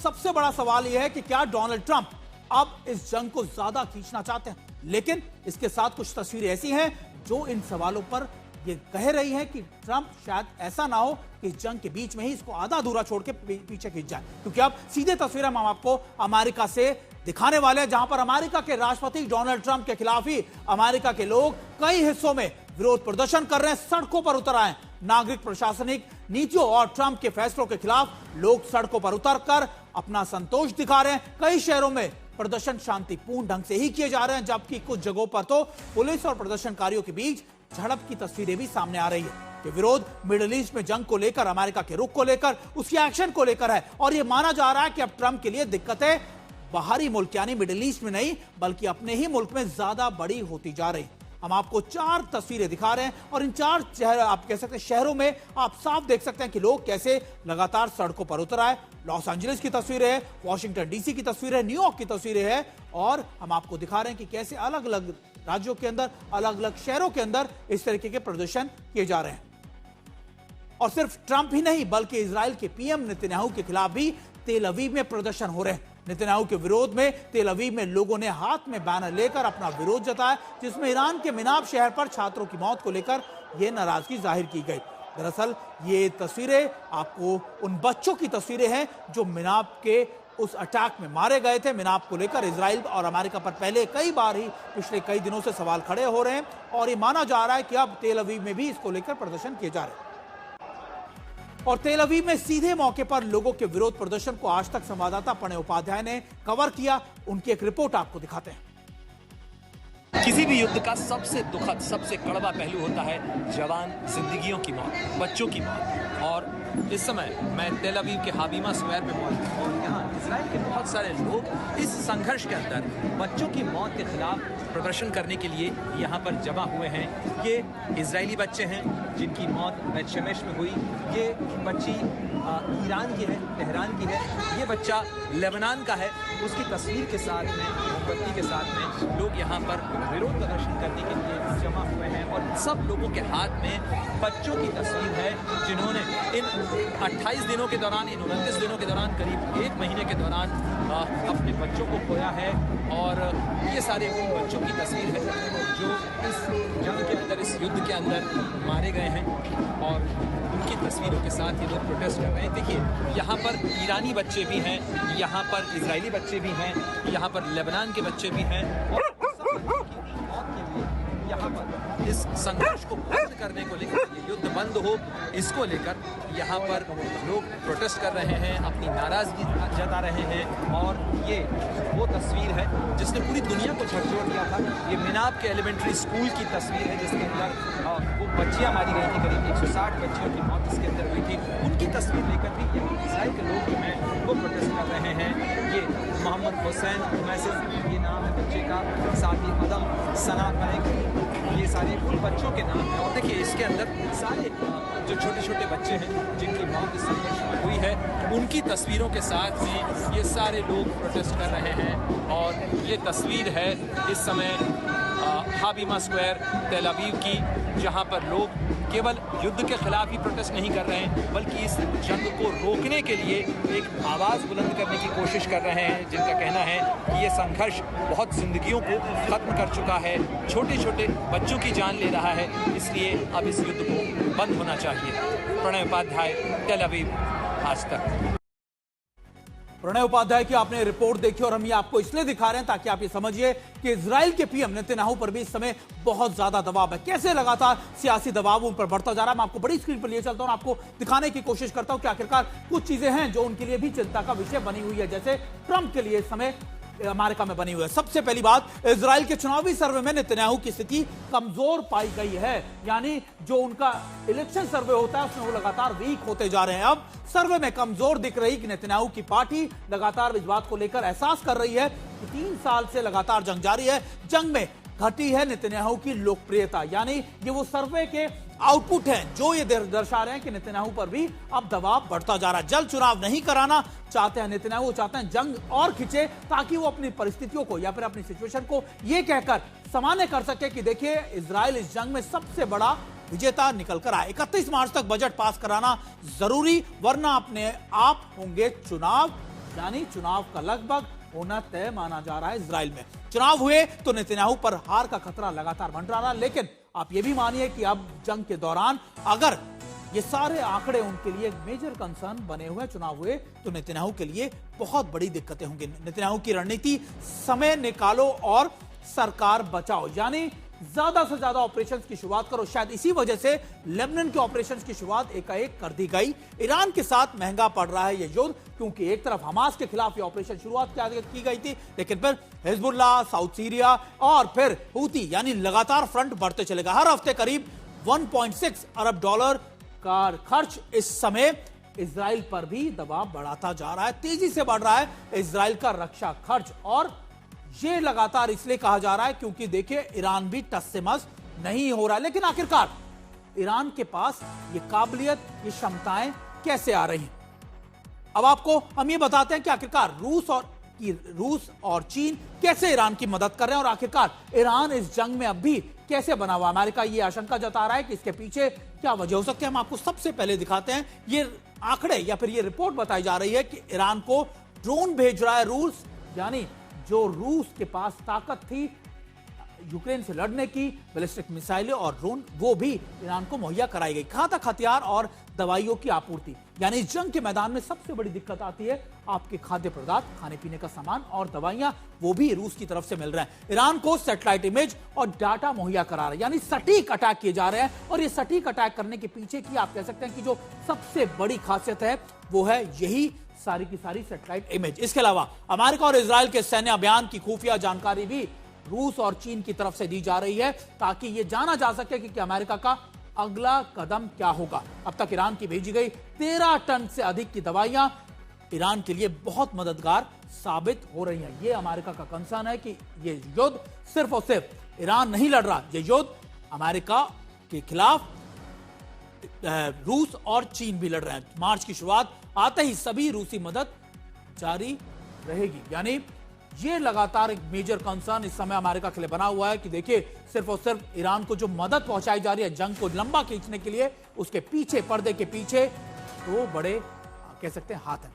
सबसे बड़ा सवाल यह है कि क्या डोनाल्ड ट्रंप अब इस जंग को ज्यादा खींचना चाहते हैं। लेकिन इसके साथ कुछ तस्वीरें ऐसी हैं जो इन सवालों पर ये कह रही है कि ट्रंप शायद ऐसा ना हो कि जंग के बीच में ही इसको आधा अधूरा छोड़ के पीछे खींच जाए, क्योंकि अब सीधे तस्वीरें हम आपको अमेरिका से दिखाने वाले हैं, जहां पर अमेरिका के राष्ट्रपति डोनाल्ड ट्रंप के खिलाफ ही अमेरिका के लोग कई हिस्सों में विरोध प्रदर्शन कर रहे हैं, सड़कों पर उतर आए। नागरिक प्रशासनिक नीतियों और ट्रंप के फैसलों के खिलाफ लोग सड़कों पर उतरकर अपना संतोष दिखा रहे हैं। कई शहरों में प्रदर्शन शांतिपूर्ण ढंग से ही किए जा रहे हैं, जबकि कुछ जगहों पर तो पुलिस और प्रदर्शनकारियों के बीच झड़प की तस्वीरें भी सामने आ रही है। ये विरोध मिडिल ईस्ट में जंग को लेकर, अमेरिका के रुख को लेकर, उसकी एक्शन को लेकर है, और यह माना जा रहा है कि अब ट्रंप के लिए दिक्कतें बाहरी मुल्क यानी मिडिल ईस्ट में नहीं बल्कि अपने ही मुल्क में ज्यादा बड़ी होती जा रही। हम आपको 4 तस्वीरें दिखा रहे हैं और इन 4 आप कह सकते हैं शहरों में आप साफ देख सकते हैं कि लोग कैसे लगातार सड़कों पर उतर आए। लॉस एंजलिस की तस्वीरें है, वॉशिंगटन डीसी की तस्वीरें, न्यूयॉर्क की तस्वीरें हैं, और हम आपको दिखा रहे हैं कि कैसे अलग अलग राज्यों के अंदर, अलग अलग शहरों के अंदर इस तरीके के प्रदर्शन किए जा रहे हैं। और सिर्फ ट्रंप ही नहीं बल्कि इजराइल के पीएम नेतन्याहू के खिलाफ भी तेल अवीव में प्रदर्शन हो रहे हैं। नेतन्याहू के विरोध में तेल अवीव में लोगों ने हाथ में बैनर लेकर अपना विरोध जताया, जिसमें ईरान के मिनाब शहर पर छात्रों की मौत को लेकर यह नाराजगी जाहिर की गई। दरअसल ये तस्वीरें आपको उन बच्चों की तस्वीरें हैं जो मिनाब के उस अटैक में मारे गए थे। मिनाब को लेकर इजराइल और अमेरिका पर पहले कई बार ही पिछले कई दिनों से सवाल खड़े हो रहे हैं, और ये माना जा रहा है कि अब तेल अवीव में भी इसको लेकर प्रदर्शन किए जा रहे हैं। और तेल अवीव में सीधे मौके पर लोगों के विरोध प्रदर्शन को आज तक संवाददाता प्रणय उपाध्याय ने कवर किया। उनकी एक रिपोर्ट आपको दिखाते हैं। किसी भी युद्ध का सबसे दुखद, सबसे कड़वा पहलू होता है जवान जिंदगियों की मौत, बच्चों की मौत। और इस समय मैं तेल अवीव के हाबिमा स्क्वायर पे मौजूद हूं और यहाँ इजराइल के बहुत सारे लोग इस संघर्ष के अंदर बच्चों की मौत के खिलाफ प्रदर्शन करने के लिए यहाँ पर जमा हुए हैं। ये इजरायली बच्चे हैं जिनकी मौत बेत शेमेश में हुई। ये बच्ची ईरान की है, तेहरान की है। ये बच्चा लेबनान का है। उसकी तस्वीर के साथ में, मोमबत्ती के साथ में लोग यहाँ पर विरोध प्रदर्शन करने के लिए जमा हुए हैं, और सब लोगों के हाथ में बच्चों की तस्वीर है जिन्होंने इन 28 दिनों के दौरान, इन 29 दिनों के दौरान, करीब 1 महीने के दौरान अपने बच्चों को खोया है। और ये सारे उन बच्चों की तस्वीर है जो इस जंग के अंदर, इस युद्ध के अंदर मारे गए हैं, और उनकी तस्वीरों के साथ ये लोग प्रोटेस्ट कर रहे हैं। देखिए, यहाँ पर ईरानी बच्चे भी हैं, यहाँ पर इजरायली बच्चे भी हैं, यहाँ पर लेबनान के बच्चे भी हैं, और यहाँ पर इस संघर्ष को बंद करने को लेकर, ये युद्ध बंद हो इसको लेकर यहाँ पर लोग प्रोटेस्ट कर रहे हैं, अपनी नाराजगी जता रहे हैं। और ये वो तस्वीर है जिसने पूरी दुनिया को झकझोर दिया था। ये मिनाब के एलिमेंट्री स्कूल की तस्वीर है जिसके अंदर वो बच्चियाँ मारी गई थी, करीब 160 बच्चियों की मौत इसके अंदर हुई थी। उनकी तस्वीर लेकर भी यहाँ इजराइल के लोग जो हैं वो प्रोटेस्ट कर रहे हैं। ये मोहम्मद हुसैन मैसेज, ये नाम है बच्चे का, साथ ही अदम, सना मलिक, ये सारे उन बच्चों के नाम हैं। और देखिए, इसके अंदर सारे जो छोटे छोटे बच्चे हैं जिनकी मौत इस संघर्ष में हुई है, उनकी तस्वीरों के साथ में ये सारे लोग प्रोटेस्ट कर रहे हैं। और ये तस्वीर है इस समय हाबिमा स्क्वायर तेल अवीव की, जहां पर लोग केवल युद्ध के खिलाफ ही प्रोटेस्ट नहीं कर रहे हैं बल्कि इस जंग को रोकने के लिए एक आवाज़ बुलंद करने की कोशिश कर रहे हैं, जिनका कहना है कि ये संघर्ष बहुत जिंदगियों को ख़त्म कर चुका है, छोटे छोटे बच्चों की जान ले रहा है, इसलिए अब इस युद्ध को बंद होना चाहिए। प्रणय उपाध्याय, तेल अवीव, आज तक। प्रणय उपाध्याय की आपने रिपोर्ट देखी, और हम ये आपको इसलिए दिखा रहे हैं ताकि आप ये समझिए कि इजराइल के पीएम नेतन्याहू पर भी इस समय बहुत ज्यादा दबाव है। कैसे लगातार सियासी दबाव उन पर बढ़ता जा रहा है, मैं आपको बड़ी स्क्रीन पर लिए चलता हूं, आपको दिखाने की कोशिश करता हूं कि आखिरकार कुछ चीजें हैं जो उनके लिए भी चिंता का विषय बनी हुई है, जैसे ट्रंप के लिए इस समय अमेरिका में बनी हुई है। सबसे पहली बात, इजराइल के चुनावी सर्वे में नेतन्याहू की स्थिति कमजोर पाई गई है, यानी जो उनका इलेक्शन सर्वे होता है उसमें वो लगातार वीक होते जा रहे हैं। अब सर्वे में कमजोर दिख रही कि नेतन्याहू की पार्टी लगातार इस बात को लेकर एहसास कर रही है कि 3 साल से लगातार जंग जारी है, जंग में घटी है नेतन्याहू की लोकप्रियता, यानी ये वो सर्वे के आउटपुट हैं जो ये दर्शा रहे हैं कि नेतन्याहू पर भी अब दबाव बढ़ता जा रहा है। जल्द चुनाव नहीं कराना चाहते हैं नेतन्याहू, चाहते हैं जंग और खिंचे ताकि वो अपनी परिस्थितियों को या फिर अपनी सिचुएशन को ये कहकर सामान्य कर सके कि देखिए, इजराइल इस जंग में सबसे बड़ा विजेता निकल कर आए। 31 मार्च तक बजट पास कराना जरूरी, वरना अपने आप होंगे चुनाव यानी चुनाव का लगभग होना तय माना जा रहा है इजराइल में। चुनाव हुए तो नेतन्याहू पर हार का खतरा लगातार मंडरा रहा, लेकिन आप ये भी मानिए कि अब जंग के दौरान अगर ये सारे आंकड़े उनके लिए मेजर कंसर्न बने हुए चुनाव हुए तो नेतन्याहू के लिए बहुत बड़ी दिक्कतें होंगी। नेतन्याहू की रणनीति समय निकालो और सरकार बचाओ, यानी ज्यादा से ज्यादा ऑपरेशंस की शुरुआत करो। शायद इसी वजह से लेबनान के ऑपरेशंस की शुरुआत एकाएक कर दी गई। ईरान के साथ महंगा पड़ रहा है यह युद्ध, क्योंकि एक तरफ हमास के खिलाफ ये ऑपरेशन शुरुआत की गई थी, लेकिन फिर हिजबुल्लाह, साउथ सीरिया और फिर हूती, यानी लगातार फ्रंट बढ़ते चलेगा। हर हफ्ते करीब 1.6 अरब डॉलर का खर्च इस समय इजराइल पर भी दबाव बढ़ाता जा रहा है, तेजी से बढ़ रहा है इजराइल का रक्षा खर्च। और ये लगातार इसलिए कहा जा रहा है क्योंकि देखिए ईरान भी टस से मस नहीं हो रहा है। लेकिन आखिरकार ईरान के पास ये काबिलियत, ये क्षमताएं कैसे आ रही हैं? अब आपको हम ये बताते हैं कि आखिरकार रूस और चीन कैसे ईरान की मदद कर रहे हैं और आखिरकार ईरान इस जंग में अब भी कैसे बना हुआ। अमेरिका ये आशंका जता रहा है कि इसके पीछे क्या वजह हो सकती है। हम आपको सबसे पहले दिखाते हैं ये आंकड़े या फिर ये रिपोर्ट बताई जा रही है कि ईरान को ड्रोन भेज रहा है रूस, यानी जो रूस के पास ताकत थी यूक्रेन से लड़ने की, बैलिस्टिक मिसाइलें और ड्रोन, वो भी ईरान को मुहैया कराई गई। घातक हथियार और दवाइयों की आपूर्ति, यानी इस जंग के मैदान में सबसे बड़ी दिक्कत आती है आपके खाद्य पदार्थ, खाने पीने का सामान और दवाइयां, वो भी रूस की तरफ से मिल रहे हैं। ईरान को सैटेलाइट इमेज और डाटा मुहैया करा रहे हैं, यानी सटीक अटैक किए जा रहे हैं। और ये सटीक अटैक करने के पीछे की आप कह सकते हैं कि जो सबसे बड़ी खासियत है वो है यही सारी की सारी सैटेलाइट इमेज। इसके अलावा अमेरिका और इजराइल के सैन्य अभियान की खुफिया जानकारी भी रूस और चीन की तरफ से दी जा रही है, ताकि यह जाना जा सके कि अमेरिका का अगला कदम क्या होगा। अब तक ईरान की भेजी गई 13 टन से अधिक की दवाइयां ईरान के लिए बहुत मददगार साबित हो रही हैं। यह अमेरिका का कंसर्न है कि यह युद्ध सिर्फ और सिर्फ ईरान नहीं लड़ रहा, यह युद्ध अमेरिका के खिलाफ रूस और चीन भी लड़ रहे हैं। मार्च की शुरुआत आते ही सभी रूसी मदद जारी रहेगी, यानी ये लगातार एक मेजर कंसर्न इस समय अमेरिका के लिए बना हुआ है कि देखिए सिर्फ और सिर्फ ईरान को जो मदद पहुंचाई जा रही है जंग को लंबा खींचने के लिए, उसके पीछे, पर्दे के पीछे दो बड़े कह सकते हैं हाथ हैं।